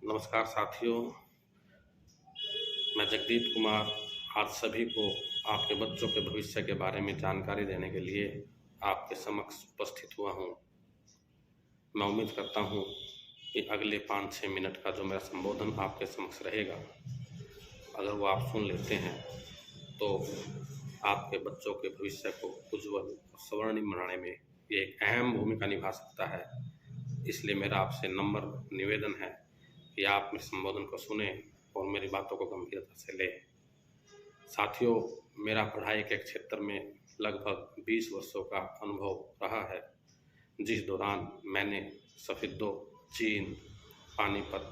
नमस्कार साथियों, मैं जगदीप कुमार आज सभी को आपके बच्चों के भविष्य के बारे में जानकारी देने के लिए आपके समक्ष उपस्थित हुआ हूँ। मैं उम्मीद करता हूँ कि अगले 5-6 मिनट का जो मेरा संबोधन आपके समक्ष रहेगा, अगर वो आप सुन लेते हैं तो आपके बच्चों के भविष्य को उज्जवल और स्वर्णिम बनाने में ये एक अहम भूमिका निभा सकता है। इसलिए मेरा आपसे नम्र निवेदन है कि आप मेरे संबोधन को सुने और मेरी बातों को गंभीरता से लें। साथियों, मेरा पढ़ाई के क्षेत्र में लगभग 20 वर्षों का अनुभव रहा है, जिस दौरान मैंने सफिद्दो, जींद, पानीपत,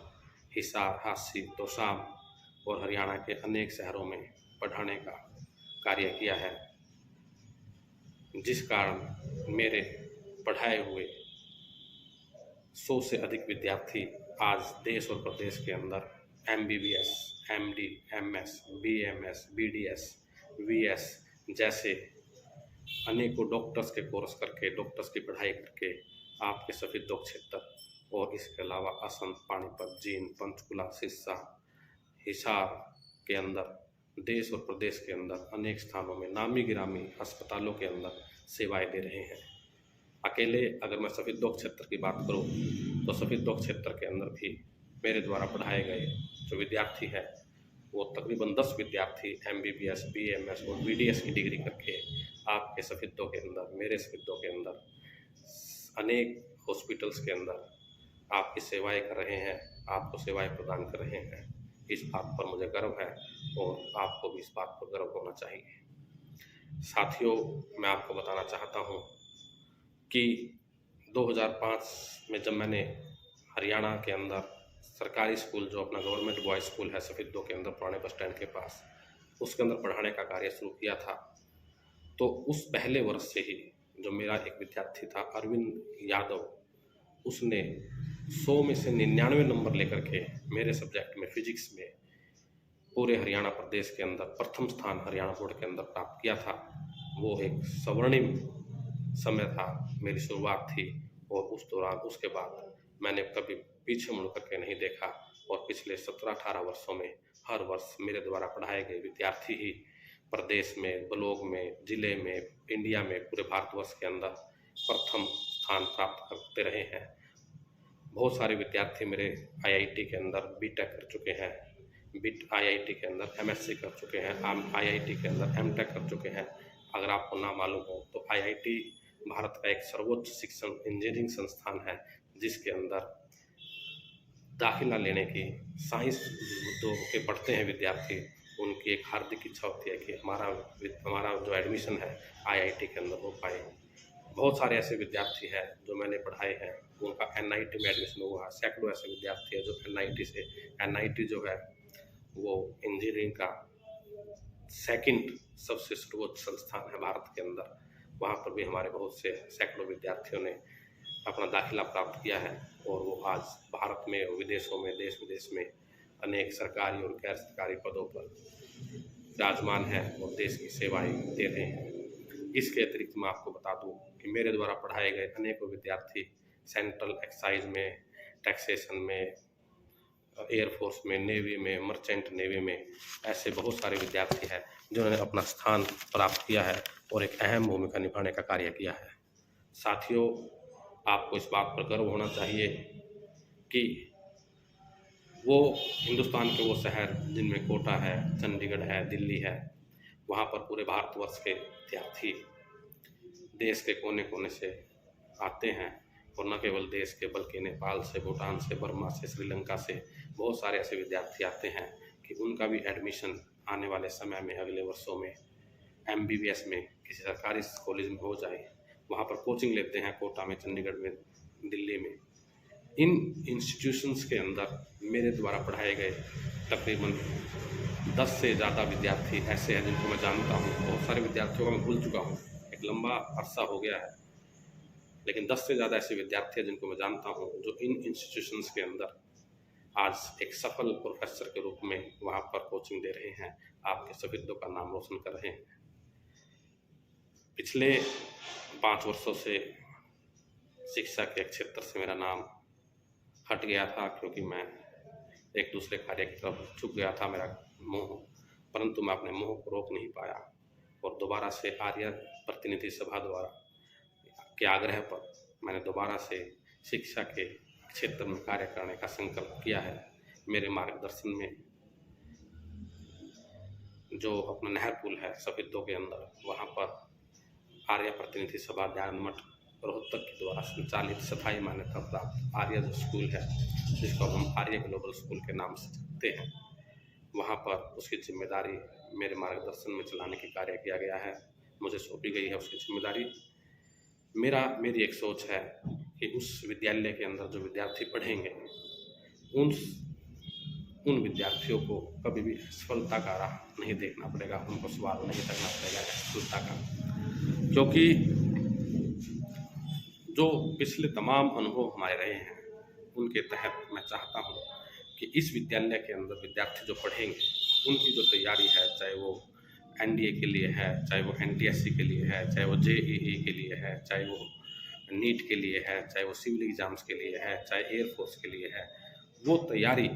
हिसार, हांसी, तोशाम और हरियाणा के अनेक शहरों में पढ़ाने का कार्य किया है, जिस कारण मेरे पढ़ाए हुए 100 से अधिक विद्यार्थी आज देश और प्रदेश के अंदर MBBS, MD, MS, BMS, BDS, VS जैसे अनेकों डॉक्टर्स के कोर्स करके, डॉक्टर्स की पढ़ाई करके आपके सफिद्दो क्षेत्र और इसके अलावा असम, पानीपत, जींद, पंचकुला, सिरसा, हिसार के अंदर देश और प्रदेश के अंदर अनेक स्थानों में नामी गिरामी अस्पतालों के अंदर सेवाएं दे रहे हैं। अकेले अगर मैं सफिद्दो क्षेत्र की बात करूं तो सफिद्दो क्षेत्र के अंदर भी मेरे द्वारा पढ़ाए गए जो विद्यार्थी है वो तकरीबन 10 विद्यार्थी MBBS, BMS और BDS की डिग्री करके आपके सफिद्दो के अंदर, मेरे सफिद्दो के अंदर अनेक हॉस्पिटल्स के अंदर आपकी सेवाएं कर रहे हैं, आपको सेवाएं प्रदान कर रहे हैं। इस बात पर मुझे गर्व है और आपको भी इस बात पर गर्व होना चाहिए। साथियों, मैं आपको बताना चाहता हूँ कि 2005 में जब मैंने हरियाणा के अंदर सरकारी स्कूल, जो अपना गवर्नमेंट बॉयज़ स्कूल है सफिद्दो के अंदर पुराने बस स्टैंड के पास, उसके अंदर पढ़ाने का कार्य शुरू किया था, तो उस पहले वर्ष से ही जो मेरा एक विद्यार्थी था अरविंद यादव, उसने 100 में से 99 नंबर लेकर के मेरे सब्जेक्ट में फिजिक्स में पूरे हरियाणा प्रदेश के अंदर प्रथम स्थान हरियाणा बोर्ड के अंदर प्राप्त किया था। वो एक स्वर्णिम समय था, मेरी शुरुआत थी और उस दौरान उसके बाद मैंने कभी पीछे मुड़ करके नहीं देखा और पिछले 17-18 वर्षों में हर वर्ष मेरे द्वारा पढ़ाए गए विद्यार्थी ही प्रदेश में, ब्लॉक में, जिले में, इंडिया में, पूरे भारतवर्ष के अंदर प्रथम स्थान प्राप्त करते रहे हैं। बहुत सारे विद्यार्थी मेरे IIT के अंदर BTech कर चुके हैं, IIT के अंदर MSc कर चुके हैं, IIT के अंदर MTech कर चुके हैं। अगर आपको ना मालूम हो तो IIT भारत का एक सर्वोच्च शिक्षण इंजीनियरिंग संस्थान है, जिसके अंदर दाखिला लेने की साइंस जो के पढ़ते हैं विद्यार्थी, उनकी एक हार्दिक इच्छा होती है कि हमारा जो एडमिशन है IIT के अंदर हो पाए। बहुत सारे ऐसे विद्यार्थी हैं जो मैंने पढ़ाए हैं, उनका NIT में एडमिशन हुआ। सैकड़ों ऐसे विद्यार्थी हैं जो NIT जो है वो इंजीनियरिंग का सेकंड सबसे सर्वोच्च संस्थान है भारत के अंदर। वहाँ पर भी हमारे बहुत से सैकड़ों विद्यार्थियों ने अपना दाखिला प्राप्त किया है और वो आज भारत में और विदेशों में, देश विदेश में अनेक सरकारी और गैर सरकारी पदों पर विराजमान है और देश की सेवाएं दे रहे हैं। इसके अतिरिक्त मैं आपको बता दूं कि मेरे द्वारा पढ़ाए गए अनेकों विद्यार्थी सेंट्रल एक्साइज में, टैक्सेशन में, एयरफोर्स में, नेवी में, मर्चेंट नेवी में ऐसे बहुत सारे विद्यार्थी हैं जिन्होंने अपना स्थान प्राप्त किया है और एक अहम भूमिका निभाने का कार्य किया है। साथियों, आपको इस बात पर गर्व होना चाहिए कि वो हिंदुस्तान के वो शहर जिनमें कोटा है, चंडीगढ़ है, दिल्ली है, वहाँ पर पूरे भारतवर्ष के विद्यार्थी देश के कोने कोने से आते हैं और न केवल देश के बल्कि नेपाल से, भूटान से, बर्मा से, श्रीलंका से बहुत सारे ऐसे विद्यार्थी आते हैं कि उनका भी एडमिशन आने वाले समय में, अगले वर्षों में MBBS में किसी सरकारी कॉलेज में हो जाए। वहाँ पर कोचिंग लेते हैं कोटा में, चंडीगढ़ में, दिल्ली में। इन इंस्टीट्यूशंस के अंदर मेरे द्वारा पढ़ाए गए तकरीबन 10 से ज़्यादा विद्यार्थी ऐसे हैं जिनको मैं जानता हूँ। बहुत सारे विद्यार्थियों को मैं भूल चुका हूँ, एक लंबा अरसा हो गया है, लेकिन 10 से ज़्यादा ऐसे विद्यार्थी हैं जिनको मैं जानता हूँ जो इन इंस्टीट्यूशंस के अंदर आज एक सफल प्रोफेसर के रूप में वहाँ पर कोचिंग दे रहे हैं, आपके सफिद्दो का नाम रोशन कर रहे हैं। पिछले 5 वर्षों से शिक्षा के क्षेत्र से मेरा नाम हट गया था, क्योंकि मैं एक दूसरे कार्य की तरफ झुक गया था मेरा मुँह, परंतु मैं अपने मुँह को रोक नहीं पाया और दोबारा से आर्य प्रतिनिधि सभा द्वारा के आग्रह पर मैंने दोबारा से शिक्षा के क्षेत्र में कार्य करने का संकल्प किया है। मेरे मार्गदर्शन में जो अपना नहर पुल है सफेदों के अंदर, वहाँ पर आर्य प्रतिनिधि सभा ध्यान मठ रोहतक के द्वारा संचालित स्थायी मान्यता प्राप्त आर्य जो स्कूल है, जिसको हम आर्य ग्लोबल स्कूल के नाम से जानते हैं, वहाँ पर उसकी जिम्मेदारी मेरे मार्गदर्शन में चलाने की कार्य किया गया है। मुझे सौंपी गई है उसकी जिम्मेदारी। मेरी एक सोच है कि उस विद्यालय के अंदर जो विद्यार्थी पढ़ेंगे, उन विद्यार्थियों को कभी भी असफलता का राह नहीं देखना पड़ेगा, उनको सवाल नहीं करना पड़ेगा असफलता का, क्योंकि जो पिछले तमाम अनुभव हमारे रहे हैं उनके तहत मैं चाहता हूँ कि इस विद्यालय के अंदर विद्यार्थी जो पढ़ेंगे, उनकी जो तैयारी है, चाहे वो एनडीए के लिए है, चाहे वो एनटीएससी के लिए है, चाहे वो जेईई के लिए है, चाहे वो नीट के लिए है, चाहे वो सिविल एग्ज़ाम्स के लिए है, चाहे एयरफोर्स के लिए है, वो तैयारी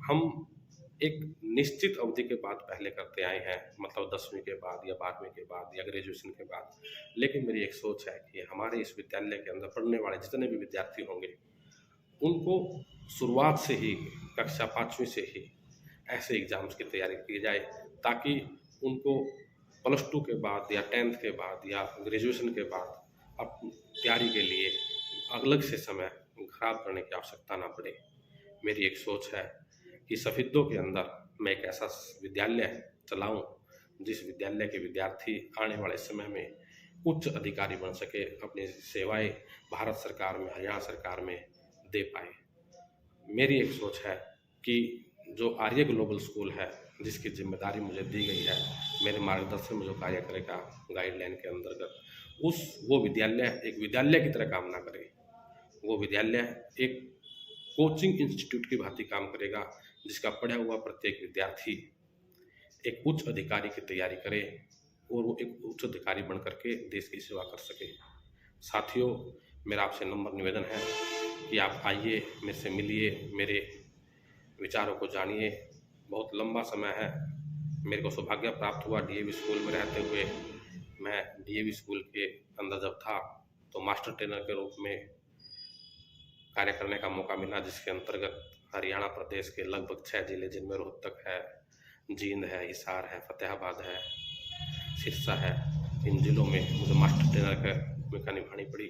हम एक निश्चित अवधि के बाद पहले करते आए हैं, मतलब 10वीं के बाद या 12वीं के बाद या ग्रेजुएशन के बाद। लेकिन मेरी एक सोच है कि हमारे इस विद्यालय के अंदर पढ़ने वाले जितने भी विद्यार्थी होंगे, उनको शुरुआत से ही कक्षा 5वीं से ही ऐसे एग्ज़ाम्स की तैयारी की जाए, ताकि उनको +2 के बाद या 10th के बाद या ग्रेजुएशन के बाद अब तैयारी के लिए अलग से समय खराब करने की आवश्यकता ना पड़े। मेरी एक सोच है कि सफेदों के अंदर मैं एक ऐसा विद्यालय चलाऊं, जिस विद्यालय के विद्यार्थी आने वाले समय में उच्च अधिकारी बन सके, अपनी सेवाएं भारत सरकार में, हरियाणा सरकार में दे पाए। मेरी एक सोच है कि जो आर्य ग्लोबल स्कूल है, जिसकी जिम्मेदारी मुझे दी गई है, मेरे मार्गदर्शन में जो कार्य करेगा गाइडलाइन के अंतर्गत, वो विद्यालय एक विद्यालय की तरह काम ना करे, वो विद्यालय एक कोचिंग इंस्टीट्यूट की भांति काम करेगा, जिसका पढ़ा हुआ प्रत्येक विद्यार्थी एक उच्च अधिकारी की तैयारी करे और वो एक उच्च अधिकारी बन करके देश की सेवा कर सके। साथियों, मेरा आपसे नम्र निवेदन है कि आप आइए, मेरे से मिलिए, मेरे विचारों को जानिए। बहुत लंबा समय है, मेरे को सौभाग्य प्राप्त हुआ डीएवी स्कूल में रहते हुए। मैं डीएवी स्कूल के अंदर जब था तो मास्टर ट्रेनर के रूप में कार्य करने का मौका मिला, जिसके अंतर्गत हरियाणा प्रदेश के लगभग 6 जिले, जिनमें रोहतक है, जींद है, हिसार है, फतेहाबाद है, सिरसा है, इन जिलों में मुझे मास्टर ट्रेनर की भूमिका निभानी पड़ी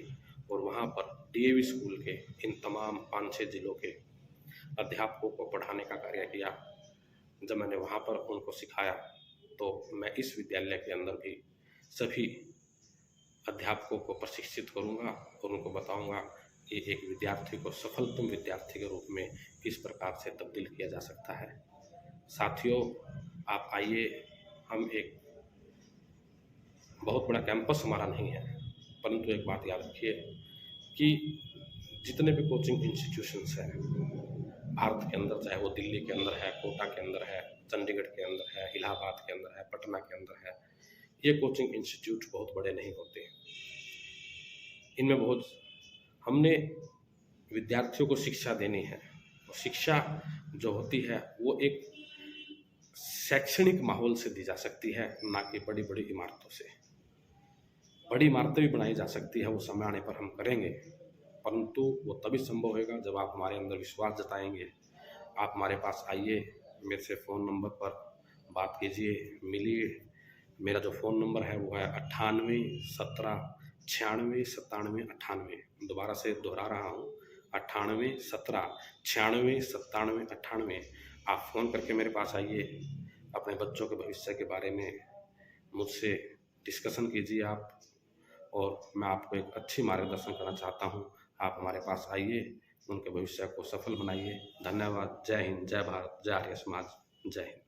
और वहाँ पर डीएवी स्कूल के इन तमाम 5-6 जिलों के अध्यापकों को पढ़ाने का कार्य किया। जब मैंने वहाँ पर उनको सिखाया तो मैं इस विद्यालय के अंदर भी सभी अध्यापकों को प्रशिक्षित करूँगा और उनको बताऊँगा कि एक विद्यार्थी को सफलतम विद्यार्थी के रूप में किस प्रकार से तब्दील किया जा सकता है। साथियों, आप आइए, हम एक बहुत बड़ा कैंपस हमारा नहीं है, परंतु एक बात याद रखिए कि जितने भी कोचिंग इंस्टीट्यूशंस हैं भारत के अंदर, चाहे वो दिल्ली के अंदर है, कोटा के अंदर है, चंडीगढ़ के अंदर है, इलाहाबाद के अंदर है, पटना के अंदर है, ये कोचिंग इंस्टीट्यूट बहुत बड़े नहीं होते। इनमें बहुत हमने विद्यार्थियों को शिक्षा देनी है और शिक्षा जो होती है वो एक शैक्षणिक माहौल से दी जा सकती है, ना कि बड़ी बड़ी इमारतों से। बड़ी इमारतें भी बनाई जा सकती है, वो समय आने पर हम करेंगे, परंतु वो तभी संभव होगा जब आप हमारे अंदर विश्वास जताएंगे। आप हमारे पास आइए, मेरे से फ़ोन नंबर पर बात कीजिए, मिलिए। मेरा जो फ़ोन नंबर है वो है 98 17 96 97 98। दोबारा से दोहरा रहा हूँ, 98 17 96 97 98। आप फ़ोन करके मेरे पास आइए, अपने बच्चों के भविष्य के बारे में मुझसे डिस्कशन कीजिए आप, और मैं आपको एक अच्छी मार्गदर्शन करना चाहता हूँ। आप हमारे पास आइए, उनके भविष्य को सफल बनाइए। धन्यवाद। जय हिंद, जय भारत, जय आर्य समाज, जय हिंद।